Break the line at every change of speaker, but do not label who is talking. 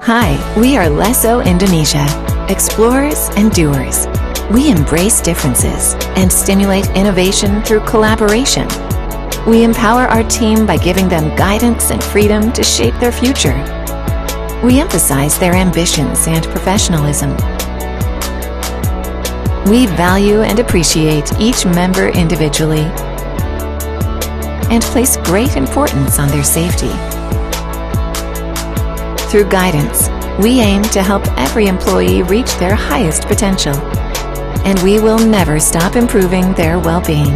Hi, we are Lesso Indonesia, explorers and doers. We embrace differences and stimulate innovation through collaboration. We empower our team by giving them guidance and freedom to shape their future. We emphasize their ambitions and professionalism. We value and appreciate each member individually and place great importance on their safety. Through guidance, we aim to help every employee reach their highest potential, and we will never stop improving their well-being.